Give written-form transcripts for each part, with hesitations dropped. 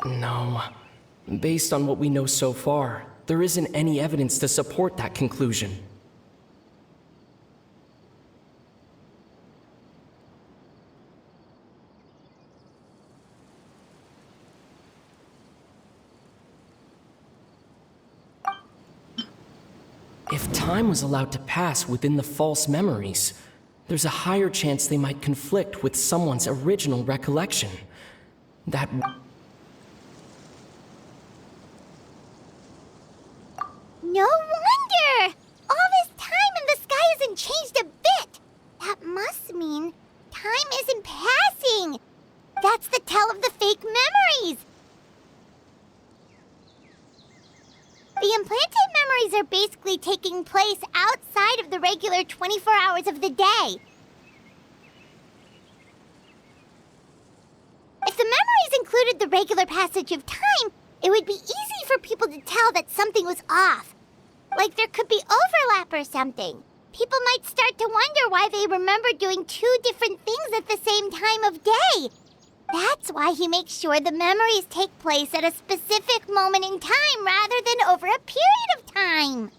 No. Based on what we know so far, there isn't any evidence to support that conclusion. If time was allowed to pass within the false memories, there's a higher chance they might conflict with someone's original recollection. That... No wonder! All this time and the sky hasn't changed a bit! That must mean time isn't passing! That's the tell of the fake memories! The implanted memories are basically taking place outside of the regular 24 hours of the day. If the memories included the regular passage of time, it would be easy for people to tell that something was off. Like there could be overlap or something. People might start to wonder why they remember doing two different things at the same time of day. That's why he makes sure the memories take place at a specific moment in time rather than over a period of time.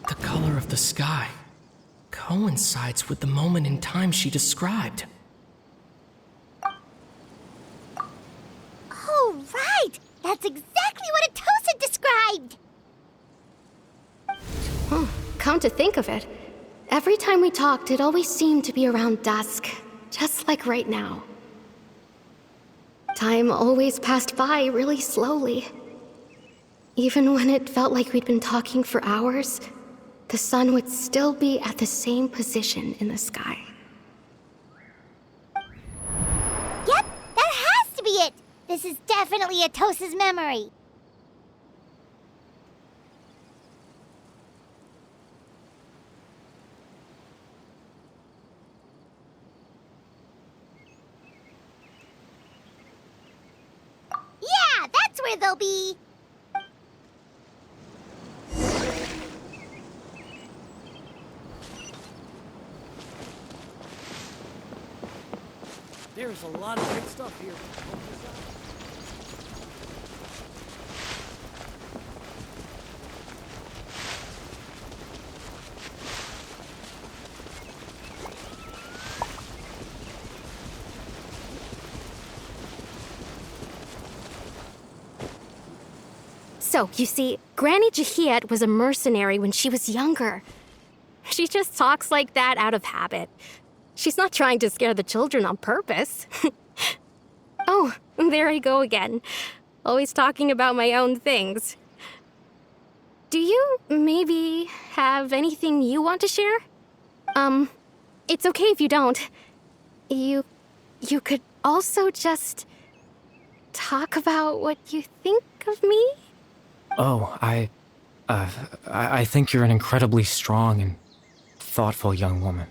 The color of the sky coincides with the moment in time she described. Oh, right! That's exactly what Atosa described! Come to think of it, every time we talked, it always seemed to be around dusk, just like right now. Time always passed by really slowly. Even when it felt like we'd been talking for hours, the sun would still be at the same position in the sky. Yep, that has to be it! This is definitely Atosa's memory. Yeah, that's where they'll be. There's a lot of great stuff here. So, you see, Granny Jahiet was a mercenary when she was younger. She just talks like that out of habit. She's not trying to scare the children on purpose. Oh, there I go again. Always talking about my own things. Do you maybe have anything you want to share? It's okay if you don't. You could also just talk about what you think of me? Oh, I think you're an incredibly strong and thoughtful young woman.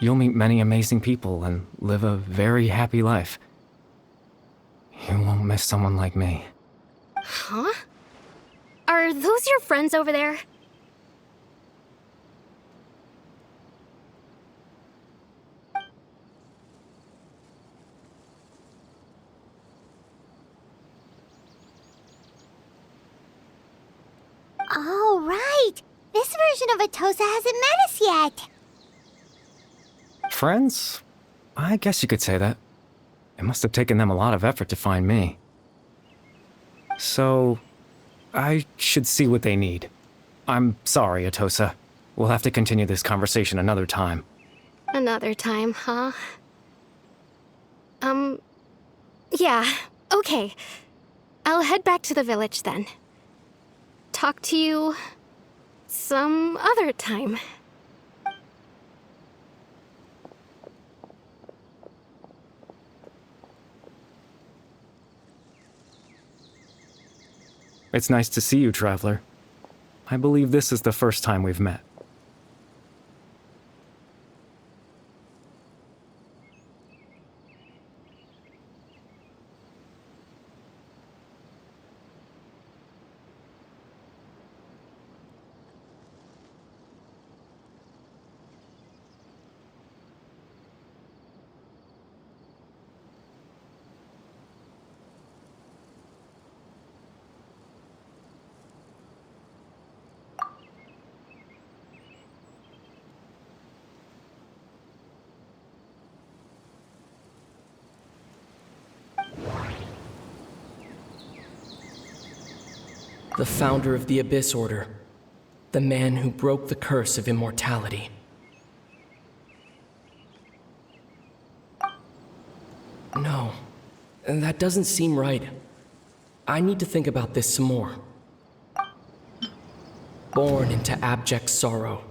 You'll meet many amazing people and live a very happy life. You won't miss someone like me. Huh? Are those your friends over there? Oh, right! This version of Atosa hasn't met us yet. Friends? I guess you could say that. It must have taken them a lot of effort to find me. So, I should see what they need. I'm sorry, Atosa. We'll have to continue this conversation another time. Another time, huh? Yeah, okay. I'll head back to the village then. Talk to you some other time. It's nice to see you, Traveler. I believe this is the first time we've met. the founder of the Abyss Order, the man who broke the curse of immortality. No, that doesn't seem right. I need to think about this some more. Born into abject sorrow,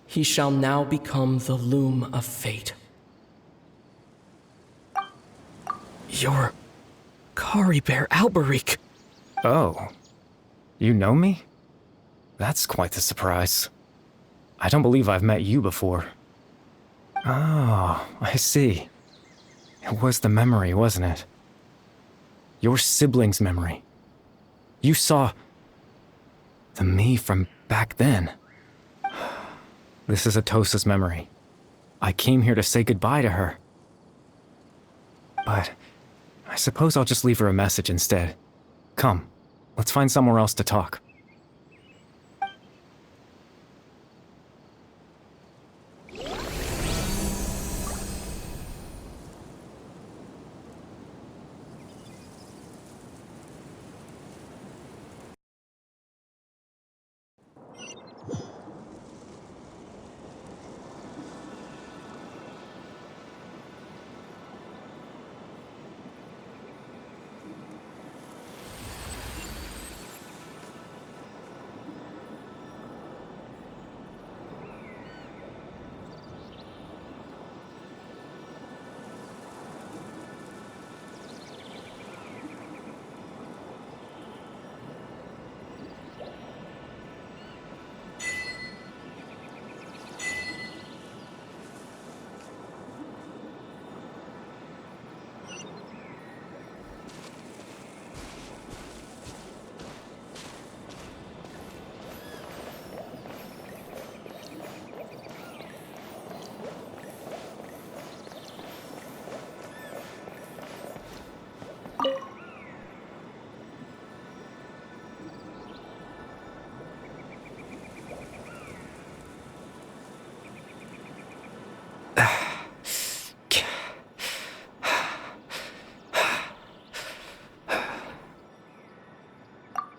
he shall now become the loom of fate. You're Kari Bear Alberic. Oh, you know me? That's quite the surprise. I don't believe I've met you before. Oh, I see. It was the memory, wasn't it? Your sibling's memory. You saw the me from back then. This is Atosa's memory. I came here to say goodbye to her. But I suppose I'll just leave her a message instead. Come, let's find somewhere else to talk.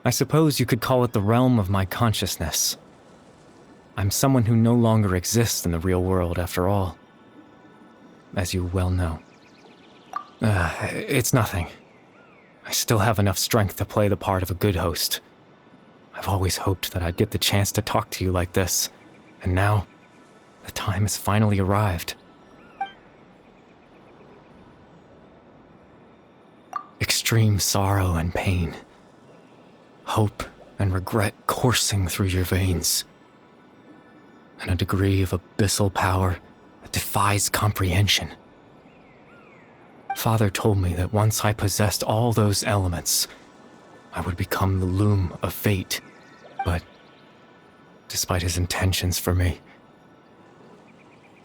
I suppose you could call it the realm of my consciousness. I'm someone who no longer exists in the real world after all, as you well know. It's nothing. I still have enough strength to play the part of a good host. I've always hoped that I'd get the chance to talk to you like this, and now, the time has finally arrived. Extreme sorrow and pain. Hope and regret coursing through your veins. And a degree of abyssal power that defies comprehension. Father told me that once I possessed all those elements, I would become the loom of fate. But, despite his intentions for me,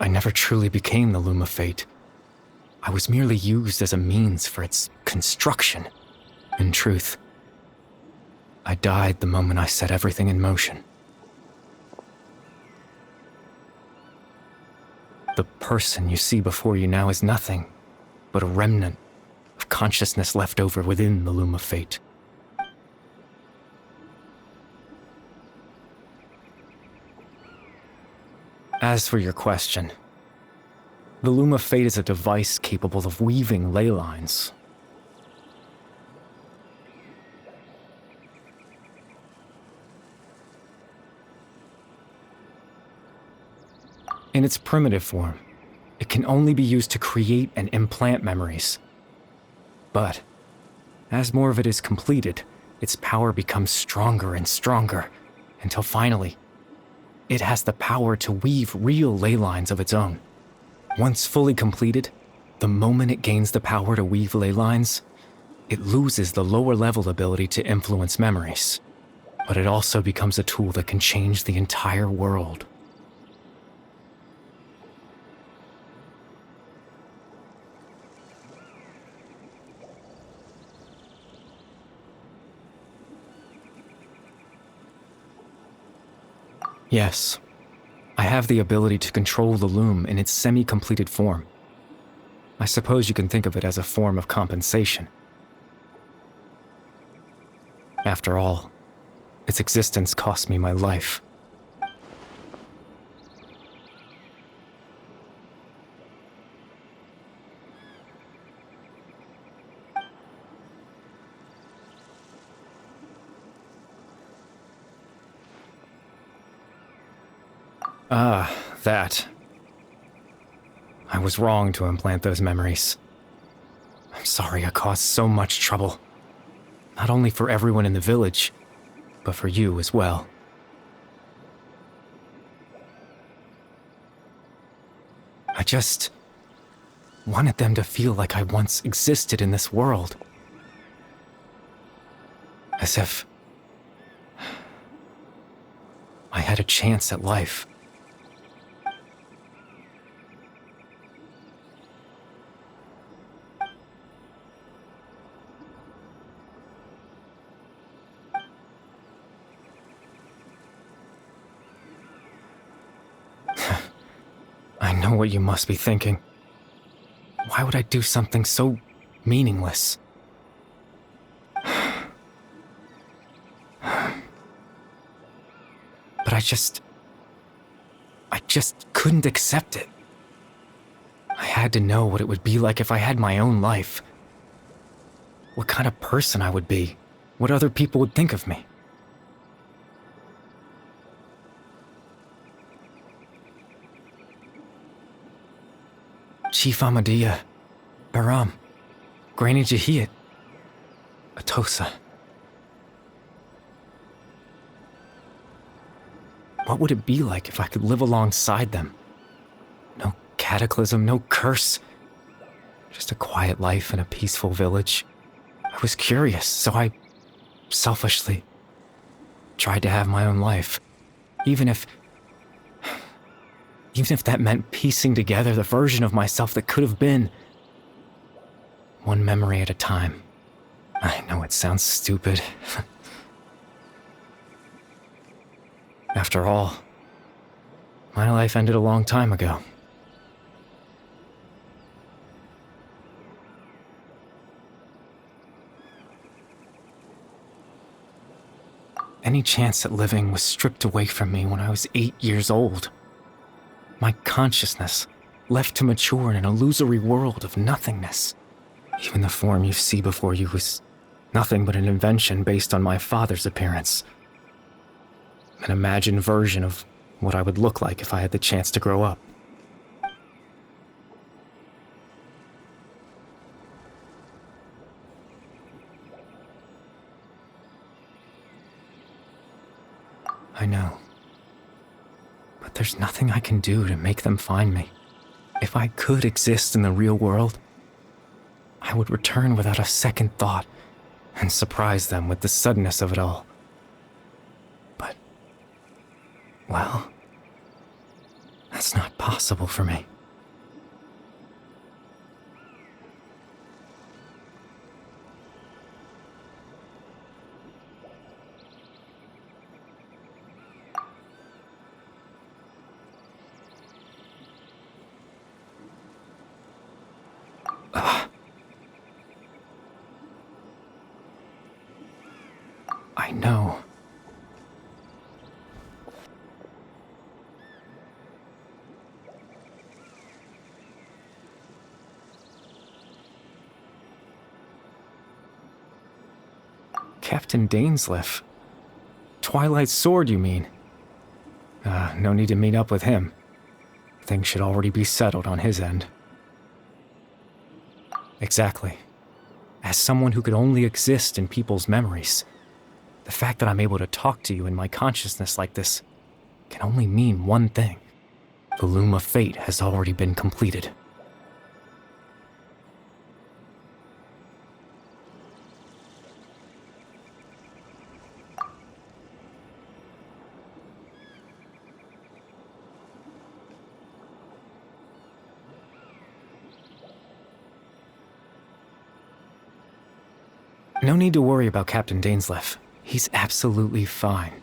I never truly became the loom of fate. I was merely used as a means for its construction. In truth, I died the moment I set everything in motion. The person you see before you now is nothing but a remnant of consciousness left over within the loom of fate. As for your question, the loom of fate is a device capable of weaving ley lines. In its primitive form, it can only be used to create and implant memories. But, as more of it is completed, its power becomes stronger and stronger, until finally, it has the power to weave real ley lines of its own. Once fully completed, the moment it gains the power to weave ley lines, it loses the lower level ability to influence memories. But it also becomes a tool that can change the entire world. Yes, I have the ability to control the loom in its semi-completed form. I suppose you can think of it as a form of compensation. After all, Its existence cost me my life. Ah, that. I was wrong to implant those memories. I'm sorry I caused so much trouble. Not only for everyone in the village, but for you as well. I just wanted them to feel like I once existed in this world. As if I had a chance at life. I know what you must be thinking. Why would I do something so meaningless? But I just couldn't accept it. I had to know what it would be like if I had my own life. What kind of person I would be. What other people would think of me. Chief Ahmadiyya, Baram, Granny Jahiyat, Atosa. What would it be like if I could live alongside them? No cataclysm, no curse. Just a quiet life in a peaceful village. I was curious, so I selfishly tried to have my own life. Even if that meant piecing together the version of myself that could have been. One memory at a time. I know it sounds stupid. After all, my life ended a long time ago. Any chance at living was stripped away from me when I was 8 years old. My consciousness left to mature in an illusory world of nothingness. Even the form you see before you was nothing but an invention based on my father's appearance. An imagined version of what I would look like if I had the chance to grow up. I know. But there's nothing I can do to make them find me. If I could exist in the real world, I would return without a second thought and surprise them with the suddenness of it all. But, well, that's not possible for me. I know. Captain Dainsleif. Twilight Sword, you mean? No need to meet up with him. Things should already be settled on his end. Exactly. As someone who could only exist in people's memories, the fact that I'm able to talk to you in my consciousness like this can only mean one thing. The loom of fate has already been completed. No need to worry about Captain Dainsleif. He's absolutely fine.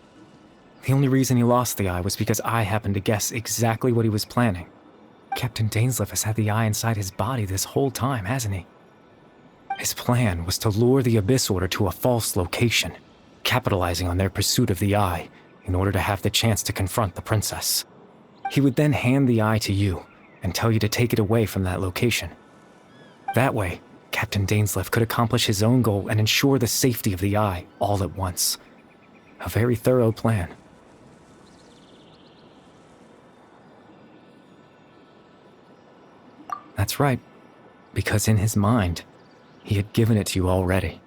The only reason he lost the eye was because I happened to guess exactly what he was planning. Captain Dainsleif has had the eye inside his body this whole time, hasn't he? His plan was to lure the Abyss Order to a false location, capitalizing on their pursuit of the eye in order to have the chance to confront the princess. He would then hand the eye to you and tell you to take it away from that location. That way, Captain Dainsleif could accomplish his own goal and ensure the safety of the eye all at once. A very thorough plan. That's right, because in his mind, he had given it to you already.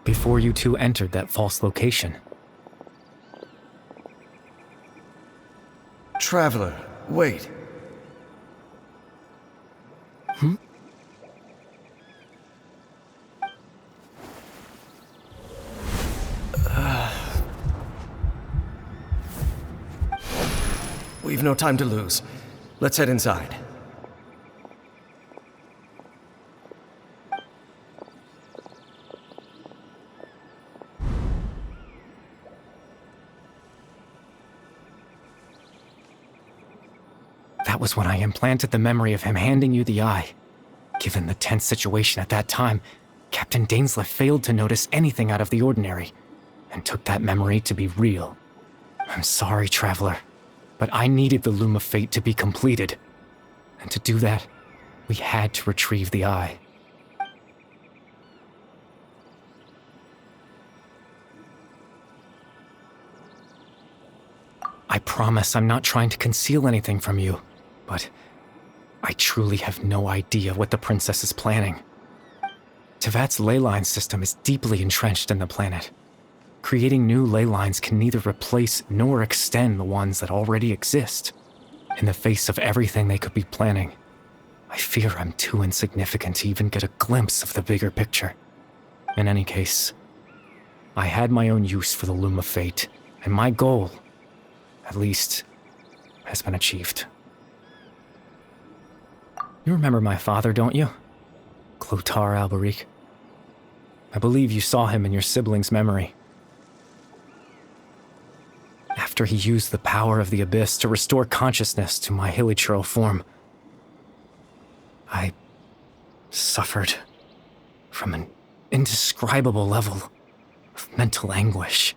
Before you two entered that false location. Traveler, wait. We've no time to lose. Let's head inside. That was when I implanted the memory of him handing you the eye. Given the tense situation at that time, Captain Dainsleif failed to notice anything out of the ordinary, and took that memory to be real. I'm sorry, Traveler, but I needed the Loom of Fate to be completed. And to do that, we had to retrieve the eye. I promise I'm not trying to conceal anything from you, but I truly have no idea what the princess is planning. Tevat's ley line system is deeply entrenched in the planet. Creating new ley lines can neither replace nor extend the ones that already exist. In the face of everything they could be planning, I fear I'm too insignificant to even get a glimpse of the bigger picture. In any case, I had my own use for the Loom of Fate, and my goal, at least, has been achieved. You remember my father, don't you? Clotar Alberic. I believe you saw him in your sibling's memory. After he used the power of the Abyss to restore consciousness to my hilichurl form, I suffered from an indescribable level of mental anguish.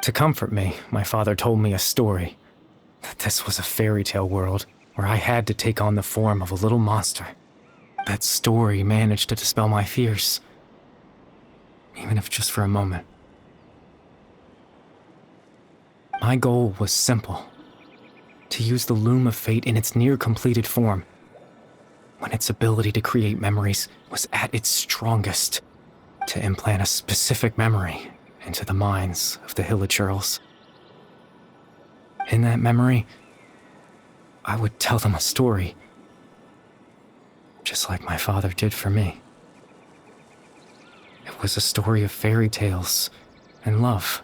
To comfort me, my father told me a story, that this was a fairy tale world where I had to take on the form of a little monster. That story managed to dispel my fears, even if just for a moment. My goal was simple: to use the Loom of Fate in its near-completed form, when its ability to create memories was at its strongest, to implant a specific memory into the minds of the hilichurls. In that memory, I would tell them a story, just like my father did for me. It was a story of fairy tales and love.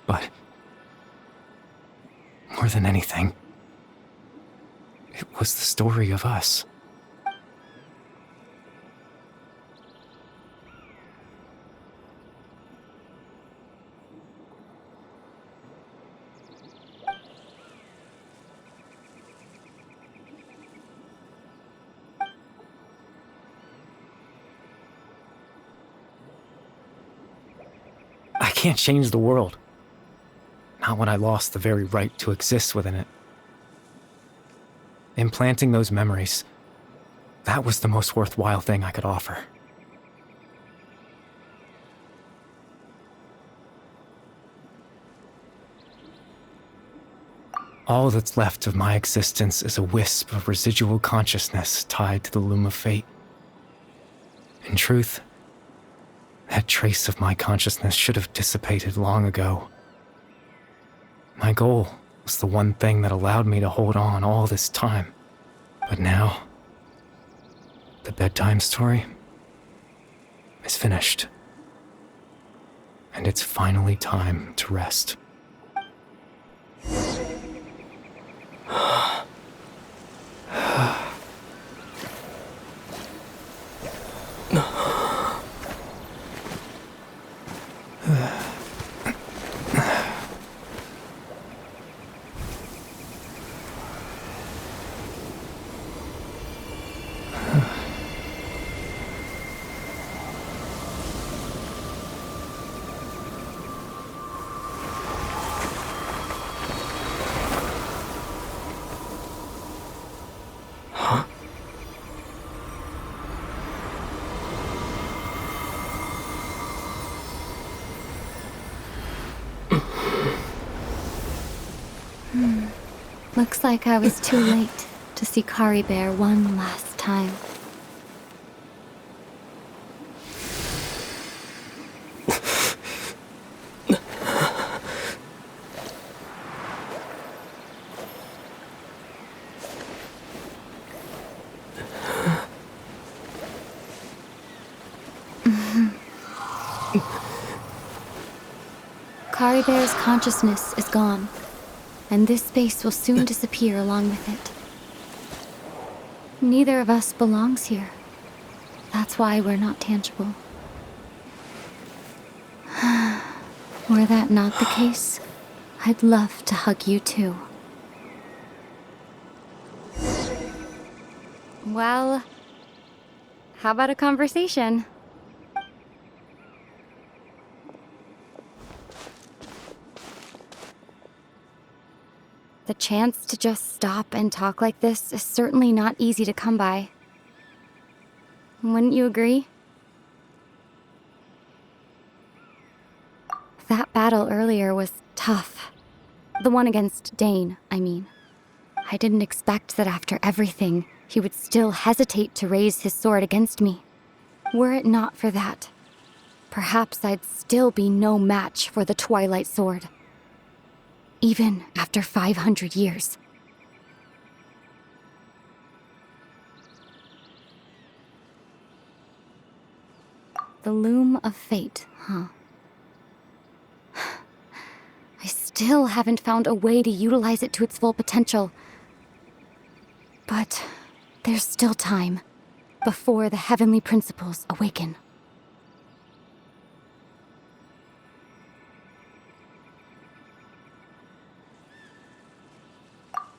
But more than anything, it was the story of us. I can't change the world. Not when I lost the very right to exist within it. Implanting those memories, that was the most worthwhile thing I could offer. All that's left of my existence is a wisp of residual consciousness tied to the Loom of Fate. In truth, that trace of my consciousness should have dissipated long ago. My goal was the one thing that allowed me to hold on all this time. But now, the bedtime story is finished. And it's finally time to rest. Looks like I was too late to see Kari Bear one last time. Kari Bear's consciousness is gone, and this space will soon disappear along with it. Neither of us belongs here. That's why we're not tangible. Were that not the case, I'd love to hug you too. Well, how about a conversation? The chance to just stop and talk like this is certainly not easy to come by. Wouldn't you agree? That battle earlier was tough. The one against Dane, I mean. I didn't expect that after everything, he would still hesitate to raise his sword against me. Were it not for that, perhaps I'd still be no match for the Twilight Sword. Even after 500 years. The loom of fate, huh? I still haven't found a way to utilize it to its full potential. But there's still time before the heavenly principles awaken.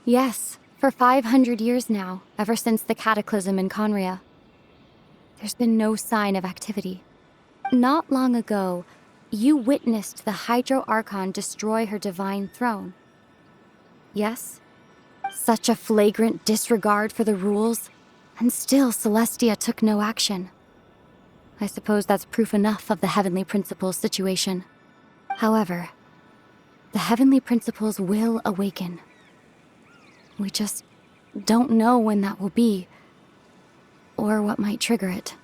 Yes, for 500 years now, ever since the cataclysm in Conria. There's been no sign of activity. Not long ago, you witnessed the Hydro Archon destroy her divine throne. Yes? Such a flagrant disregard for the rules, and still Celestia took no action. I suppose that's proof enough of the Heavenly Principles situation. However, the Heavenly Principles will awaken. We just don't know when that will be, or what might trigger it.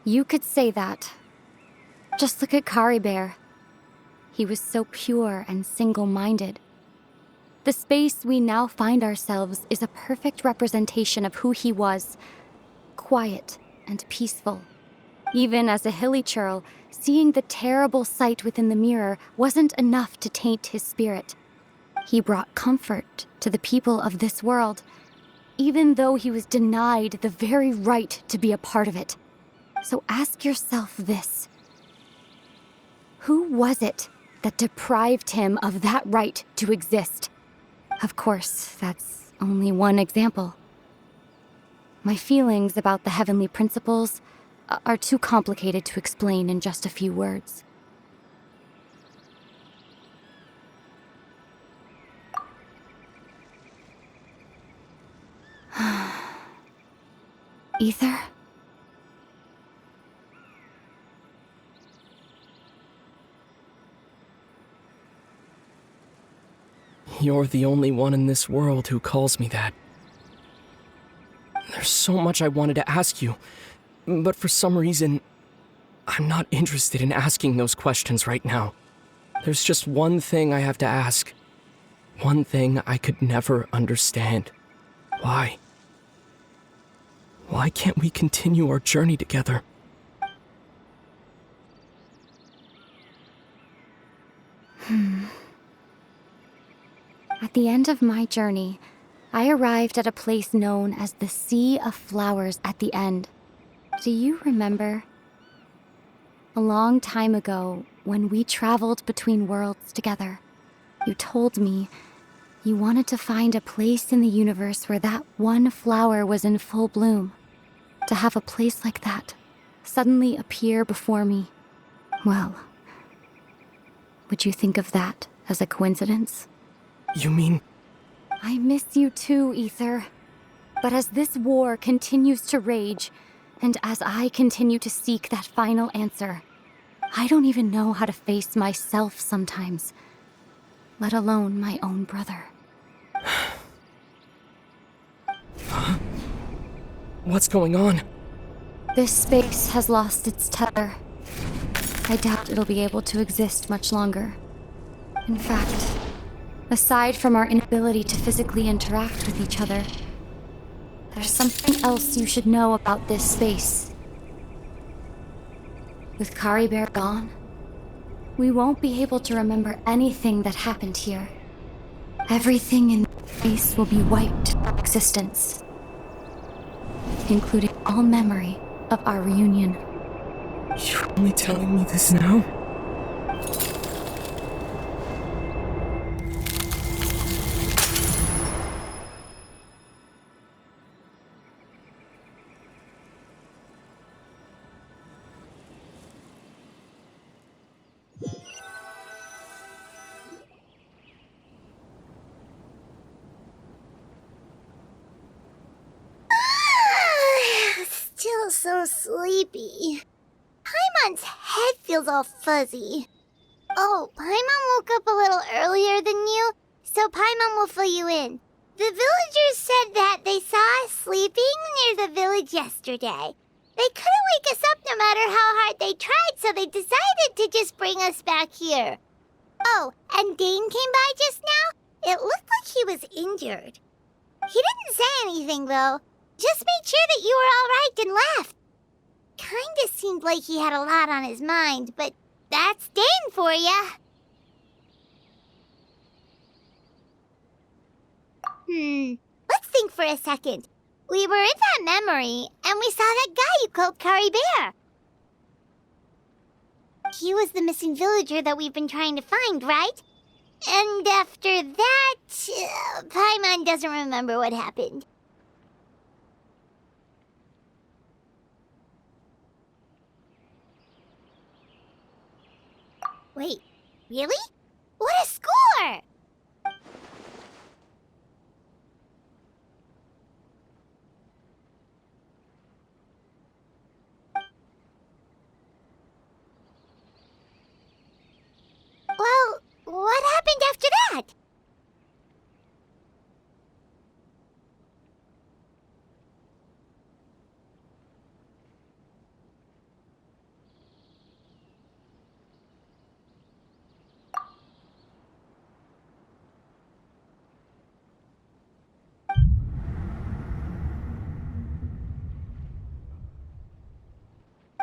You could say that. Just look at Kari Bear. He was so pure and single-minded. The space we now find ourselves is a perfect representation of who he was. Quiet and peaceful. Even as a hilly churl, seeing the terrible sight within the mirror wasn't enough to taint his spirit. He brought comfort to the people of this world, even though he was denied the very right to be a part of it. So ask yourself this. Who was it that deprived him of that right to exist? Of course, that's only one example. My feelings about the Heavenly Principles are too complicated to explain in just a few words. Ether? You're the only one in this world who calls me that. There's so much I wanted to ask you, but for some reason, I'm not interested in asking those questions right now. There's just one thing I have to ask. One thing I could never understand. Why? Why can't we continue our journey together? At the end of my journey, I arrived at a place known as the Sea of Flowers at the end. Do you remember? A long time ago, when we traveled between worlds together, you told me you wanted to find a place in the universe where that one flower was in full bloom. To have a place like that suddenly appear before me, well, would you think of that as a coincidence? You mean... I miss you too, Ether. But as this war continues to rage, and as I continue to seek that final answer, I don't even know how to face myself sometimes, let alone my own brother. What's going on? This space has lost its tether. I doubt it'll be able to exist much longer. In fact, aside from our inability to physically interact with each other, there's something else you should know about this space. With Kari Bear gone, we won't be able to remember anything that happened here. Everything in this space will be wiped from existence, including all memory of our reunion. You're only telling me this now? Still so sleepy. Paimon's head feels all fuzzy. Oh, Paimon woke up a little earlier than you, so Paimon will fill you in. The villagers said that they saw us sleeping near the village yesterday. They couldn't wake us up no matter how hard they tried, so they decided to just bring us back here. Oh, and Dane came by just now. It looked like he was injured. He didn't say anything, though. Just made sure that you were all right and left. Kinda seemed like he had a lot on his mind, but that's Dane for ya. Let's think for a second. We were in that memory, and we saw that guy you called Kari Bear. He was the missing villager that we've been trying to find, right? And after that, Paimon doesn't remember what happened. Wait, really? What a score! Well, what happened after that?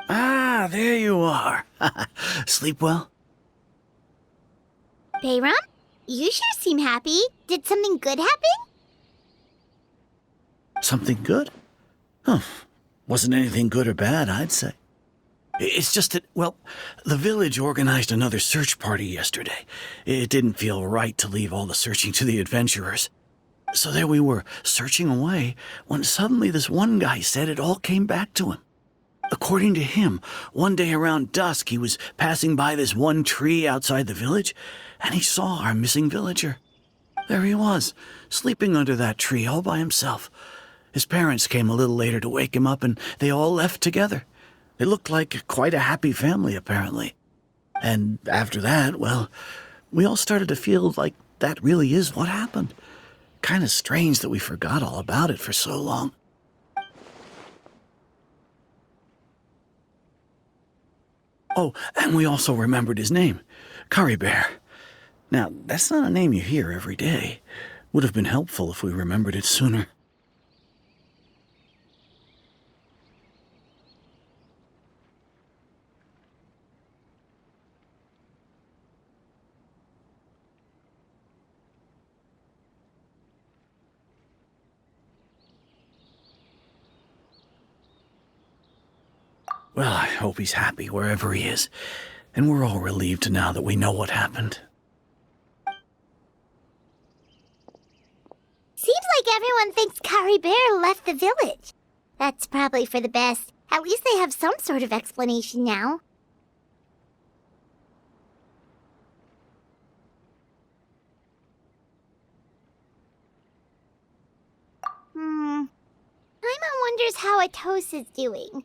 Ah, there you are. Sleep well? Bayram, you sure seem happy. Did something good happen? Something good? Huh. Wasn't anything good or bad, I'd say. It's just that, well, the village organized another search party yesterday. It didn't feel right to leave all the searching to the adventurers. So there we were, searching away, when suddenly this one guy said it all came back to him. According to him, one day around dusk he was passing by this one tree outside the village, and he saw our missing villager. There he was, sleeping under that tree all by himself. His parents came a little later to wake him up, and they all left together. They looked like quite a happy family, apparently. And after that, well, we all started to feel like that really is what happened. Kind of strange that we forgot all about it for so long. Oh, and we also remembered his name, Kari Bear. Now, that's not a name you hear every day. Would have been helpful if we remembered it sooner. Well, I hope he's happy wherever he is, and we're all relieved now that we know what happened. Seems like everyone thinks Kari Bear left the village. That's probably for the best. At least they have some sort of explanation now. Paimon wonders how Atosa's doing. Maybe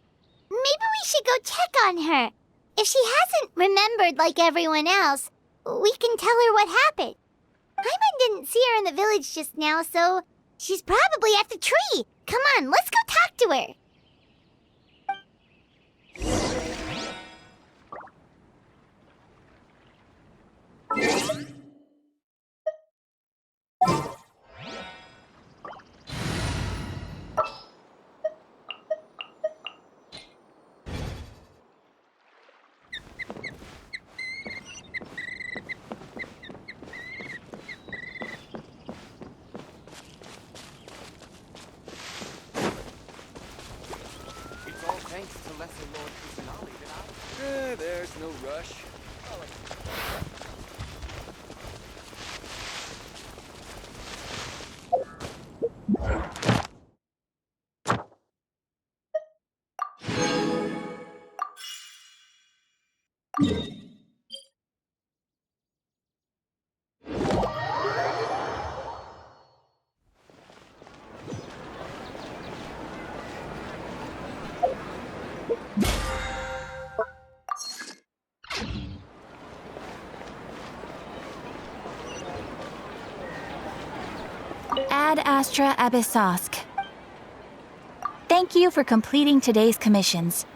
we should go check on her. If she hasn't remembered like everyone else, we can tell her what happened. Paimon didn't see her in the village just now, so she's probably at the tree. Come on, let's go talk to her. It's all thanks to Lesser Lord Kusanali that there's no rush. Ad Astra Abyssosk. Thank you for completing today's commissions.